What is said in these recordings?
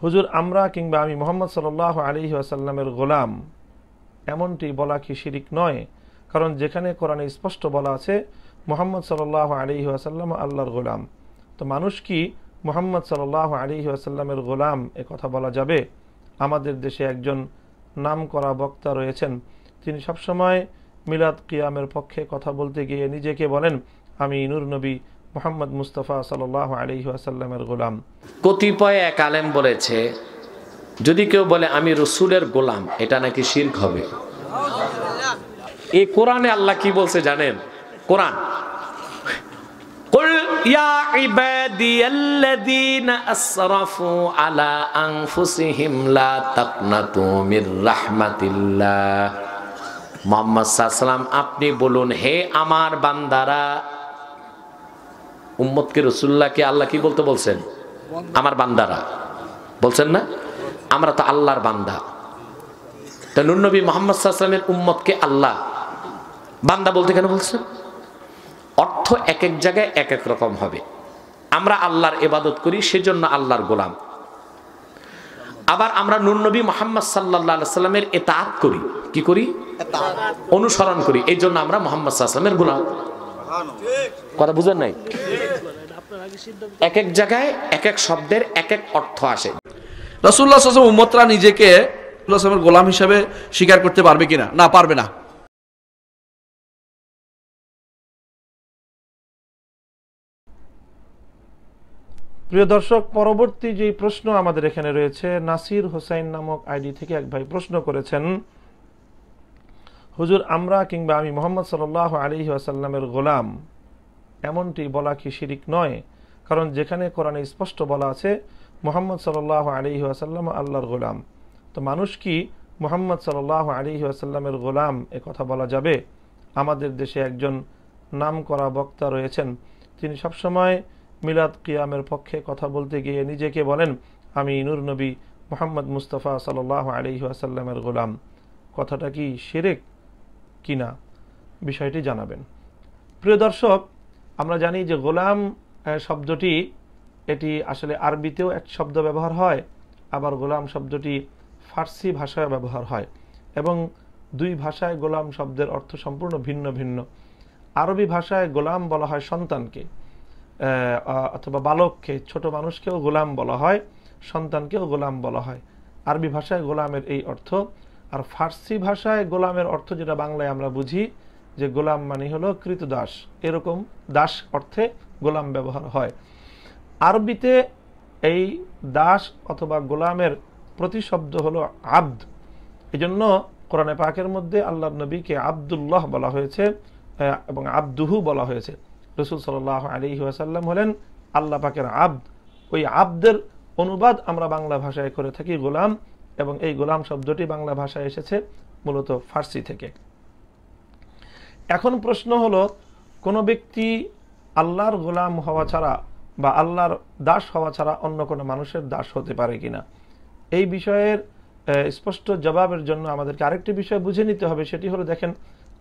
হুজুর আমরা কিংবা আমি মুহাম্মদ সাল্লাল্লাহু আলাইহি ওয়াসাল্লামের গোলাম, এমনটি বলা কি শিরিক নয়? কারণ যেখানে কোরআনে স্পষ্ট বলা আছে মুহাম্মদ সাল্লাল্লাহু আলাইহি ওয়াসাল্লাম আল্লাহর গোলাম, তো মানুষ কি মুহাম্মদ সাল্লাল্লাহু আলাইহি ওয়াসাল্লামের গোলাম এ কথা বলা যাবে? আমাদের দেশে একজন নামকরা বক্তা রয়েছেন, তিনি সবসময় মিলাদ কিয়ামের পক্ষে কথা বলতে গিয়ে নিজেকে বলেন আমি নূর নবী মুহাম্মদ মুস্তাফা সাল্লাল্লাহু আলাইহি ওয়াসাল্লামের গোলাম। কতিপয় এক আলেম বলেছে যদি কেউ বলে আমি রসুলের গোলাম, এটা নাকি শিরক হবে। এই কোরআনে আল্লাহ কি বলছে জানেন? কোরআন কুল ইয়া ইবাদিয়াল্লাযীনা আসরাফু আলা আনফুসিহিম লা তাকনাতু মির রাহমাতিল্লাহ। মুহাম্মদ সাল্লাল্লাহু আলাইহি ওয়াসাল্লাম আপনি বলুন, হে আমার বান্দারা। উম্মতকে রাসূলুল্লাহকে আল্লাহ কি বলতে বলছেন? আমার বান্দারা বলছেন না? আমরা তো আল্লাহর বান্দা। তা নূর নবী মুহাম্মদ সাল্লাল্লাহু আলাইহি ওয়াসাল্লামের উম্মতকে আল্লাহ বান্দা বলতে কেন বলছেন? অর্থ এক এক জায়গায় এক এক রকম হবে। আমরা আল্লাহর ইবাদত করি, সেজন্য আল্লাহর গোলাম। আবার আমরা নূর নবী মুহাম্মদ সাল্লাল্লাহু আলাইহি ওয়াসাল্লামের ইতাআত করি। কি করি? অনুসরণ করি, এই জন্য আমরা মুহাম্মদ সাল্লাল্লাহু আলাইহি ওয়াসাল্লামের গোলাম। কথা বুঝেন নাই? এক এক জায়গায় এক এক শব্দের এক এক অর্থ আসে। রাসূলুল্লাহ সাল্লাল্লাহু আলাইহি ওয়াসাল্লাম উম্মতরা নিজেকে রাসূলুল্লাহ সাল্লাল্লাহু আলাইহি ওয়াসাল্লামের গোলাম হিসেবে স্বীকার করতে পারবে কিনা? না, পারবে না। প্রিয় দর্শক, পরবর্তী যে প্রশ্ন আমাদের এখানে রয়েছে, নাসির হোসেন নামক আইডি থেকে এক ভাই প্রশ্ন করেছেন, হুজুর আমরা কিংবা আমি মুহাম্মদ সাল্লাল্লাহু আলাইহি ওয়াসাল্লামের গোলাম, এমনটি বলা কি শিরিক নয়? কারণ যেখানে কোরআনে স্পষ্ট বলা আছে মুহাম্মদ সাল্লাল্লাহু আলাইহি ওয়াসাল্লাম আল্লাহর গোলাম, তো মানুষ কি মুহাম্মদ সাল্লাল্লাহু আলাইহি ওয়াসাল্লামের গোলাম এ কথা বলা যাবে? আমাদের দেশে একজন নামকরা বক্তা রয়েছেন, তিনি সবসময় মিলাদ কিয়ামের পক্ষে কথা বলতে গিয়ে নিজেকে বলেন আমি নূর নবী মুহাম্মদ মুস্তাফা সাল্লাল্লাহু আলাইহি ওয়াসাল্লামের গোলাম। কথাটা কি শিরক কিনা বিষয়টি জানাবেন। প্রিয় দর্শক, আমরা জানি যে গোলাম শব্দটি এটি আসলে আরবিতেও এক শব্দ ব্যবহার হয়, আবার গোলাম শব্দটি ফার্সি ভাষায় ব্যবহার হয়, এবং দুই ভাষায় গোলাম শব্দের অর্থ সম্পূর্ণ ভিন্ন ভিন্ন। আরবি ভাষায় গোলাম বলা হয় সন্তানকে অথবা বালককে, ছোট মানুষকেও গোলাম বলা হয়, সন্তানকেও গোলাম বলা হয়। আরবি ভাষায় গোলামের এই অর্থ। আর ফার্সি ভাষায় গোলামের অর্থ যেটা বাংলায় আমরা বুঝি যে গোলাম মানে হলো কৃতদাস, এরকম দাস অর্থে গোলাম ব্যবহার হয়। আরবিতে এই দাস অথবা গোলামের প্রতিশব্দ হলো আব্দ। এই জন্য কোরআনে পাকের মধ্যে আল্লাহর নবীকে আব্দুল্লাহ বলা হয়েছে এবং আব্দুহু বলা হয়েছে। রাসূল সাল্লাল্লাহু আলাইহি ওয়াসাল্লাম হলেন আল্লাহ পাকের আব্দ। ওই আব্দের অনুবাদ আমরা বাংলা ভাষায় করে থাকি গোলাম, এবং এই গোলাম শব্দটি বাংলা ভাষায় এসেছে মূলত ফার্সি থেকে। এখন প্রশ্ন হলো, কোনো ব্যক্তি আল্লাহর গোলাম হওয়া ছাড়া বা আল্লাহর দাস হওয়া ছাড়া অন্য কোনো মানুষের দাস হতে পারে কিনা? এই বিষয়ের স্পষ্ট জবাবের জন্য আমাদেরকে আরেকটি বিষয় বুঝে নিতে হবে, সেটি হলো দেখেন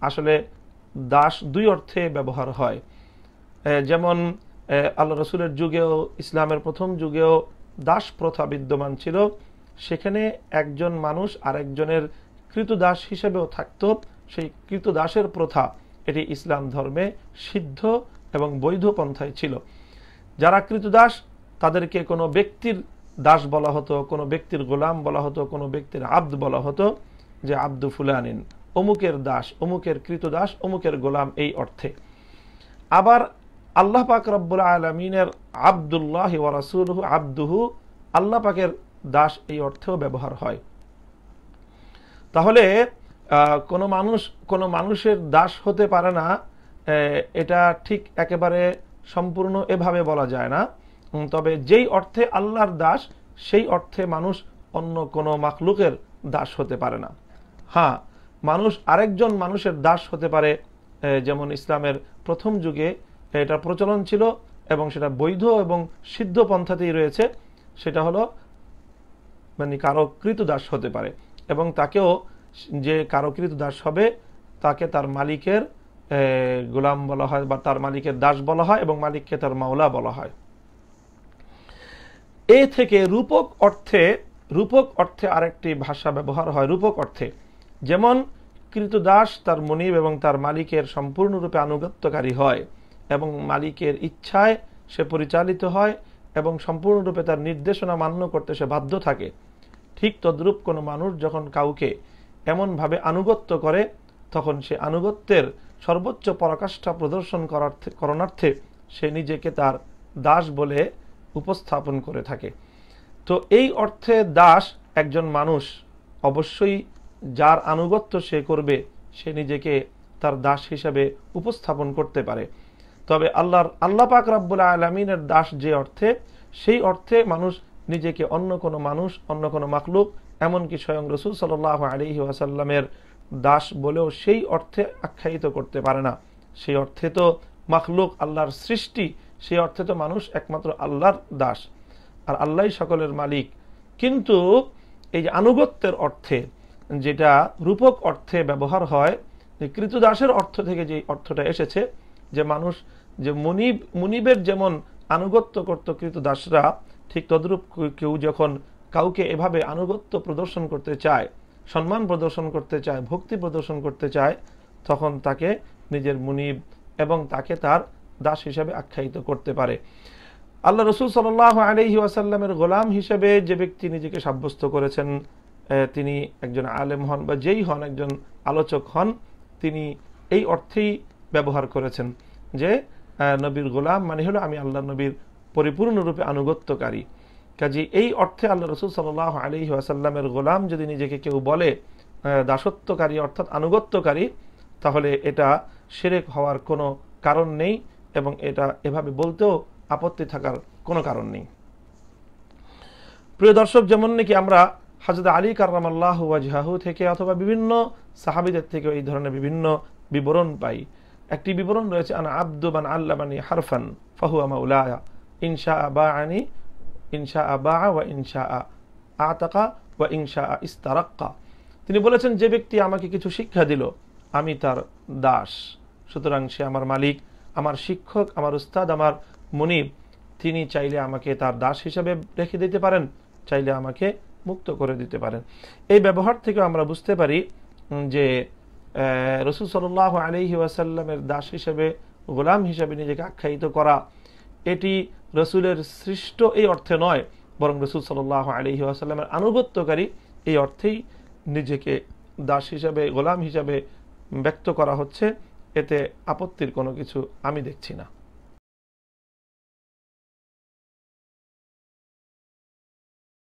আসলে দাস দুই অর্থে ব্যবহার হয়। যেমন আল্লাহ রসুলের যুগেও, ইসলামের প্রথম যুগেও দাস প্রথা বিদ্যমান ছিল। সেখানে একজন মানুষ আরেকজনের কৃতদাস হিসেবেও থাকত। সেই কৃতদাসের প্রথা এটি ইসলাম ধর্মে সিদ্ধ এবং বৈধ পন্থায় ছিল। যারা কৃতদাস তাদেরকে কোনো ব্যক্তির দাস বলা হতো, কোনো ব্যক্তির গোলাম বলা হতো, কোনো ব্যক্তির আব্দ বলা হতো, যে আব্দু ফুলানিন, অমুকের দাস, অমুকের কৃতদাস, অমুকের গোলাম, এই অর্থে। আবার আল্লাহ পাক রব্বুল আলামিনের আব্দুল্লাহ ওয়া রাসূলুহু আব্দুহু, আল্লাহ পাকের দাস এই অর্থেও ব্যবহার হয়। তাহলে কোনো মানুষের দাস হতে পারে না, এটা ঠিক একেবারে সম্পূর্ণ এভাবে বলা যায় না। তবে যেই অর্থে আল্লাহর দাস, সেই অর্থে মানুষ অন্য কোনো মাখলুকের দাস হতে পারে না। হ্যাঁ, মানুষ আরেকজন মানুষের দাস হতে পারে, যেমন ইসলামের প্রথম যুগে এটা প্রচলন ছিল এবং সেটা বৈধ এবং সিদ্ধ পন্থাতেই রয়েছে। সেটা হলো মানে কারো কৃতদাস হতে পারে, এবং তাকেও যে কারো কৃতদাস হবে তাকে তার মালিকের গোলাম বলা হয় বা তার মালিকের দাস বলা হয়, এবং মালিককে তার মাওলা বলা হয়। এ থেকে রূপক অর্থে আরেকটি ভাষা ব্যবহার হয় রূপক অর্থে, যেমন কৃতদাস তার মনিব এবং তার মালিকের সম্পূর্ণরূপে আনুগত্যকারী হয় এবং মালিকের ইচ্ছায় সে পরিচালিত হয় এবং সম্পূর্ণরূপে তার নির্দেশনা মান্য করতে সে বাধ্য থাকে। ঠিক তদ্রূপ কোনো মানুষ যখন কাউকে এমনভাবে আনুগত্য করে তখন সে আনুগত্যের সর্বোচ্চ পরাকাষ্ঠা প্রদর্শন করণার্থে সে নিজেকে তার দাস বলে উপস্থাপন করে থাকে। তো এই অর্থে দাস একজন মানুষ অবশ্যই যার আনুগত্য সে করবে সে নিজেকে তার দাস হিসাবে উপস্থাপন করতে পারে। তবে আল্লাহ পাক রব্বুল আলামিনের দাস যে অর্থে, সেই অর্থে মানুষ নিজেকে অন্য কোনো মানুষ, অন্য কোনো মাখলুক, এমনকি স্বয়ং রাসূল সাল্লাল্লাহু আলাইহি ওয়াসাল্লামের দাস বলেও সেই অর্থে আখ্যায়িত করতে পারে না। সেই অর্থে তো মাখলুক আল্লাহর সৃষ্টি, সেই অর্থে তো মানুষ একমাত্র আল্লাহর দাস, আর আল্লাহই সকলের মালিক। কিন্তু এই যে আনুগত্যের অর্থে, যেটা রূপক অর্থে ব্যবহার হয়, যে কৃতদাসের অর্থ থেকে যে অর্থটা এসেছে, যে মানুষ যে মুনিবের যেমন আনুগত্য করত কৃতদাসরা, ঠিক তদ্রূপ কেউ যখন কাউকে এভাবে আনুগত্য প্রদর্শন করতে চায়, সম্মান প্রদর্শন করতে চায়, ভক্তি প্রদর্শন করতে চায়, তখন তাকে নিজের মুনিব এবং তাকে তার দাস হিসাবে আখ্যায়িত করতে পারে। আল্লাহ রাসূল সাল্লাল্লাহু আলাইহি ওয়াসাল্লামের গোলাম হিসেবে যে ব্যক্তি নিজেকে সাব্যস্ত করেছেন, তিনি একজন আলেম হন বা যেই হন, একজন আলোচক হন, তিনি এই অর্থেই ব্যবহার করেছেন যে নবীর গোলাম মানে হলো আমি আল্লাহ নবীর পরিপূর্ণরূপে আনুগত্যকারী। কাজে এই অর্থে আল্লাহ রাসূল সাল্লাল্লাহু আলাইহি ওয়াসাল্লামের গোলাম যদি নিজেকে কেউ বলে দাসত্বকারী অর্থাৎ আনুগত্যকারী, তাহলে এটা শিরক হওয়ার কোনো কারণ নেই এবং এটা এভাবে বলতেও আপত্তি থাকার কোনো কারণ নেই। প্রিয় দর্শক, যেমন নাকি আমরা হযরত আলী কাররামাল্লাহু ওয়াজহাহু থেকে অথবা বিভিন্ন সাহাবীদের থেকে এই ধরনের বিভিন্ন বিবরণ পাই। একটি বিবরণ রয়েছে, আনা আব্দু মান আল্লামানি হারফান ফাহুয়া মাওলায়া ইনশা বাআনি ইনশা বাআ ওয়া ইনশা আতাকা ওয়া ইনশা ইস্তারাক্কা। তিনি বলেছেন, যে ব্যক্তি আমাকে কিছু শিক্ষা দিল আমি তার দাস, সুতরাং সে আমার মালিক, আমার শিক্ষক, আমার উস্তাদ, আমার মুনিব। তিনি চাইলে আমাকে তার দাস হিসাবে রেখে দিতে পারেন, চাইলে আমাকে মুক্ত করে দিতে পারেন। এই ব্যবহার থেকে আমরা বুঝতে পারি যে রাসূল সাল্লাল্লাহু আলাইহি ওয়াসাল্লামের দাস হিসেবে, গোলাম হিসেবে নিজেকে আখ্যায়িত করা, এটি রাসূলের সৃষ্ট এই অর্থে নয়, বরং রাসূল সাল্লাল্লাহু আলাইহি ওয়াসাল্লামের আনুগত্যকারী এই অর্থেই নিজেকে দাস হিসাবে, গোলাম হিসাবে ব্যক্ত করা হচ্ছে। এতে আপত্তির কোনো কিছু আমি দেখছি না।